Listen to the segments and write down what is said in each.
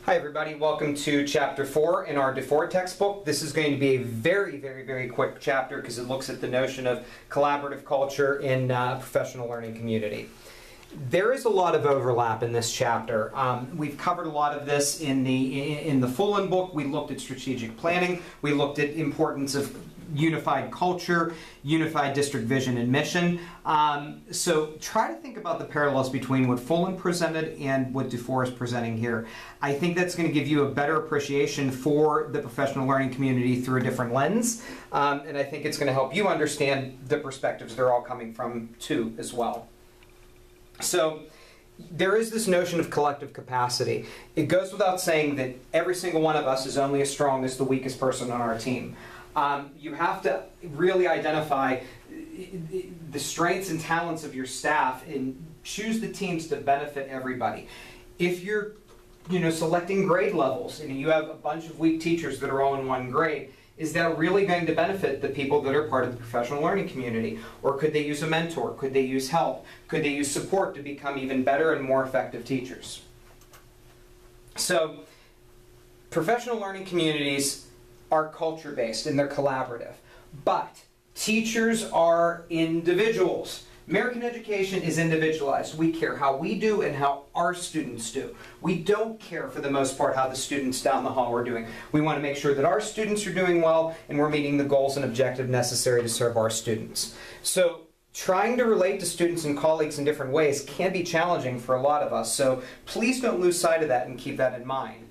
Hi everybody, welcome to Chapter 4 in our DuFour textbook. This is going to be a very quick chapter because it looks at the notion of collaborative culture in a professional learning community. There is a lot of overlap in this chapter. We've covered a lot of this in the Fullen book. We looked at strategic planning. We looked at importance of unified culture, unified district vision and mission. So try to think about the parallels between what Fullen presented and what DuFour is presenting here. I think that's going to give you a better appreciation for the professional learning community through a different lens, and I think it's going to help you understand the perspectives they're all coming from too as well. So there is this notion of collective capacity. It goes without saying that every single one of us is only as strong as the weakest person on our team. You have to really identify the strengths and talents of your staff and choose the teams to benefit everybody. If you're selecting grade levels and you have a bunch of weak teachers that are all in one grade, is that really going to benefit the people that are part of the professional learning community? Or could they use a mentor? Could they use help? Could they use support to become even better and more effective teachers? So, professional learning communities are culture-based and they're collaborative. But teachers are individuals. American education is individualized. We care how we do and how our students do. We don't care, for the most part, how the students down the hall are doing. We want to make sure that our students are doing well and we're meeting the goals and objectives necessary to serve our students. So trying to relate to students and colleagues in different ways can be challenging for a lot of us. So please don't lose sight of that and keep that in mind.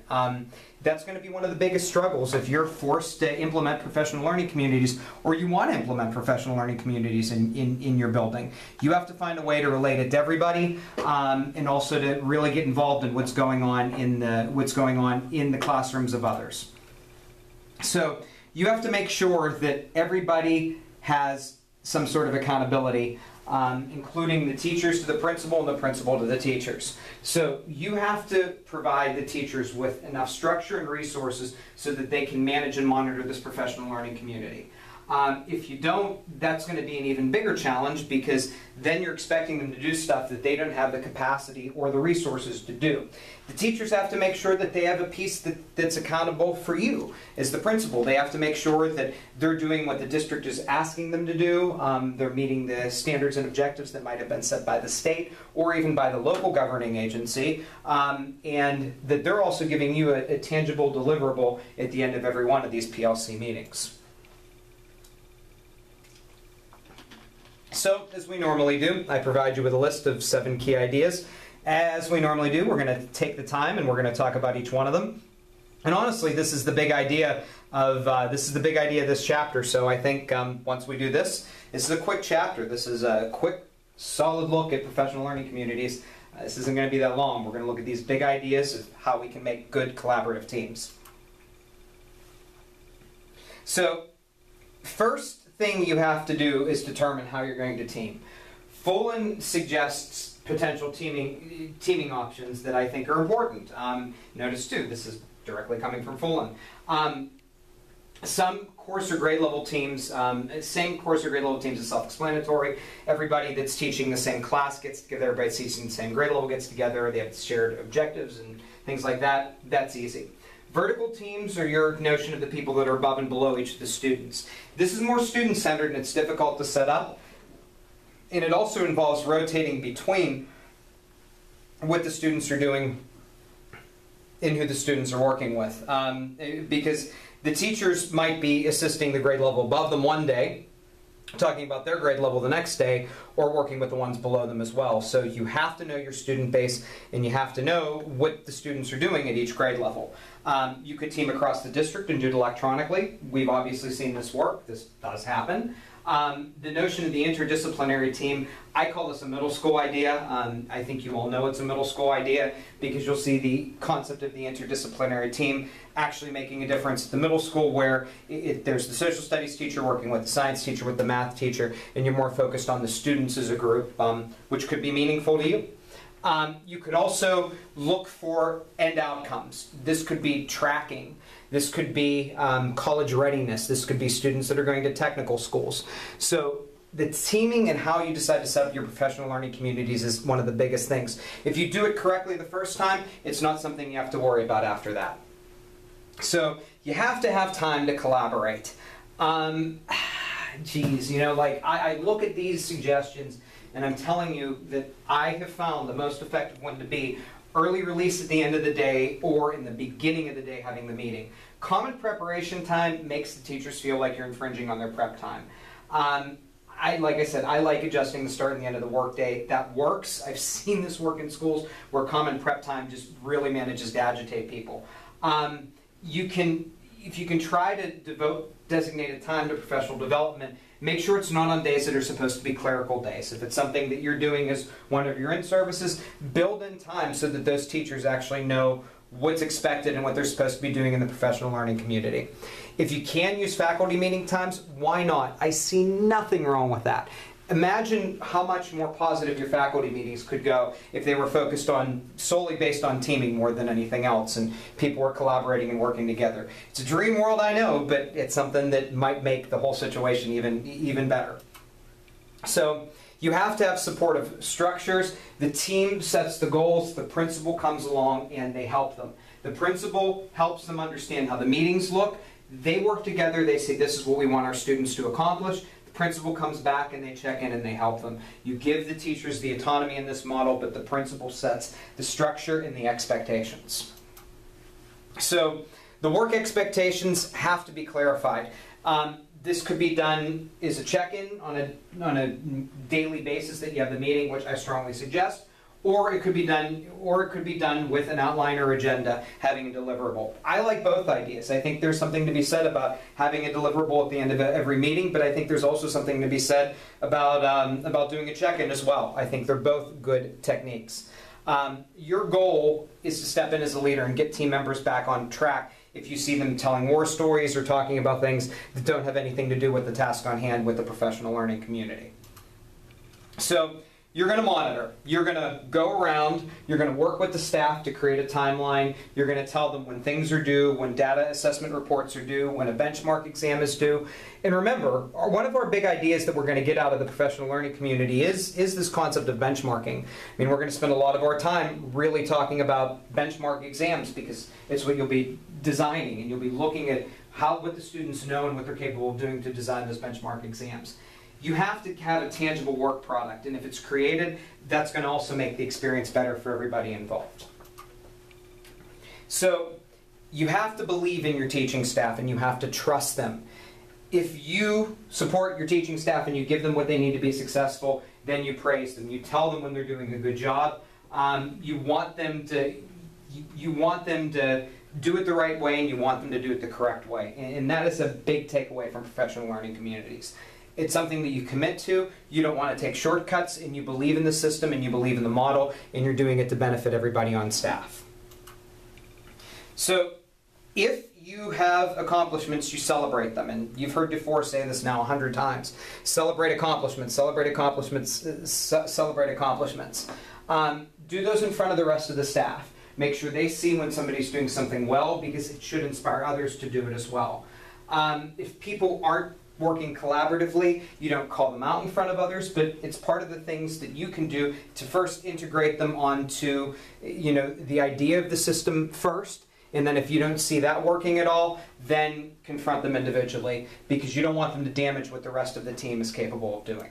That's going to be one of the biggest struggles if you're forced to implement professional learning communities, or you want to implement professional learning communities in your building. You have to find a way to relate it to everybody, and also to really get involved in what's going on in the classrooms of others. So you have to make sure that everybody has some sort of accountability, including the teachers to the principal and the principal to the teachers. So you have to provide the teachers with enough structure and resources so that they can manage and monitor this professional learning community. If you don't, that's going to be an even bigger challenge, because then you're expecting them to do stuff that they don't have the capacity or the resources to do. The teachers have to make sure that they have a piece that's accountable for you as the principal. They have to make sure that they're doing what the district is asking them to do. They're meeting the standards and objectives that might have been set by the state or even by the local governing agency, and that they're also giving you a tangible deliverable at the end of every one of these PLC meetings. So, as we normally do, I provide you with a list of 7 key ideas. As we normally do, we're going to take the time and we're going to talk about each one of them. And honestly, this is the big idea of this chapter. So I think once we do this is a quick chapter. This is a quick, solid look at professional learning communities. This isn't going to be that long. We're going to look at these big ideas of how we can make good collaborative teams. So, first thing you have to do is determine how you're going to team. Fullen suggests potential teaming options that I think are important. Notice too, this is directly coming from Fullen. Some course or grade level teams, same course or grade level teams is self-explanatory. Everybody that's teaching the same class gets together, everybody that's teaching the same grade level gets together, they have shared objectives and things like that. That's easy. Vertical teams are your notion of the people that are above and below each of the students. This is more student-centered and it's difficult to set up. And it also involves rotating between what the students are doing and who the students are working with. Because the teachers might be assisting the grade level above them one day, talking about their grade level the next day, or working with the ones below them as well. So you have to know your student base and you have to know what the students are doing at each grade level. You could team across the district and do it electronically. We've obviously seen this work. This does happen. The notion of the interdisciplinary team, I call this a middle school idea. I think you all know it's a middle school idea because you'll see the concept of the interdisciplinary team actually making a difference at the middle school, where there's the social studies teacher working with the science teacher, with the math teacher, and you're more focused on the students as a group, which could be meaningful to you. You could also look for end outcomes. This could be tracking. This could be college readiness. This could be students that are going to technical schools. So the teaming and how you decide to set up your professional learning communities is one of the biggest things. If you do it correctly the first time, it's not something you have to worry about after that. So you have to have time to collaborate. Geez, you know, like I look at these suggestions and I'm telling you that I have found the most effective one to be early release at the end of the day or in the beginning of the day having the meeting. Common preparation time makes the teachers feel like you're infringing on their prep time. Like I said, I like adjusting the start and the end of the workday. That works. I've seen this work in schools where common prep time just really manages to agitate people. If you can try to devote designated time to professional development, make sure it's not on days that are supposed to be clerical days. If it's something that you're doing as one of your in-services, build in time so that those teachers actually know what's expected and what they're supposed to be doing in the professional learning community. If you can use faculty meeting times, why not? I see nothing wrong with that. Imagine how much more positive your faculty meetings could go if they were focused on solely based on teaming more than anything else and people were collaborating and working together. It's a dream world, I know, but it's something that might make the whole situation even better. So you have to have supportive structures. The team sets the goals, the principal comes along and they help them. The principal helps them understand how the meetings look. They work together, they say this is what we want our students to accomplish. Principal comes back and they check in and they help them. You give the teachers the autonomy in this model, but the principal sets the structure and the expectations. So the work expectations have to be clarified. This could be done as a check-in on a daily basis that you have the meeting, which I strongly suggest. Or it could be done with an outline or agenda, having a deliverable. I like both ideas. I think there's something to be said about having a deliverable at the end of every meeting, but I think there's also something to be said about doing a check-in as well. I think they're both good techniques. Your goal is to step in as a leader and get team members back on track if you see them telling war stories or talking about things that don't have anything to do with the task on hand with the professional learning community. So you're going to monitor. You're going to go around. You're going to work with the staff to create a timeline. You're going to tell them when things are due, when data assessment reports are due, when a benchmark exam is due. And remember, one of our big ideas that we're going to get out of the professional learning community is this concept of benchmarking. I mean, we're going to spend a lot of our time really talking about benchmark exams because it's what you'll be designing, and you'll be looking at what the students know and what they're capable of doing to design those benchmark exams. You have to have a tangible work product, and if it's created, that's going to also make the experience better for everybody involved. So you have to believe in your teaching staff and you have to trust them. If you support your teaching staff and you give them what they need to be successful, then you praise them. You tell them when they're doing a good job. You want them to do it the right way, and you want them to do it the correct way. And that is a big takeaway from professional learning communities. It's something that you commit to. You don't want to take shortcuts, and you believe in the system and you believe in the model, and you're doing it to benefit everybody on staff. So if you have accomplishments, you celebrate them. And you've heard DuFour say this now 100 times. Celebrate accomplishments, celebrate accomplishments, celebrate accomplishments. Do those in front of the rest of the staff. Make sure they see when somebody's doing something well, because it should inspire others to do it as well. If people aren't working collaboratively, you don't call them out in front of others, but it's part of the things that you can do to first integrate them onto, the idea of the system first, and then if you don't see that working at all, then confront them individually, because you don't want them to damage what the rest of the team is capable of doing.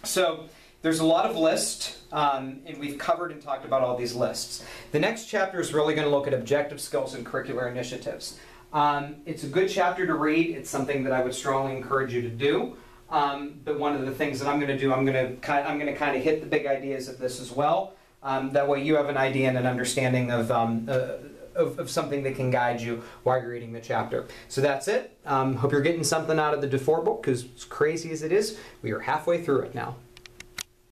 So there's a lot of lists, and we've covered and talked about all these lists. The next chapter is really going to look at objective skills and curricular initiatives. It's a good chapter to read. It's something that I would strongly encourage you to do. But one of the things that I'm going to do, I'm going to kind of hit the big ideas of this as well. That way you have an idea and an understanding of something that can guide you while you're reading the chapter. So that's it. Hope you're getting something out of the DuFour book, because as crazy as it is, we are halfway through it now.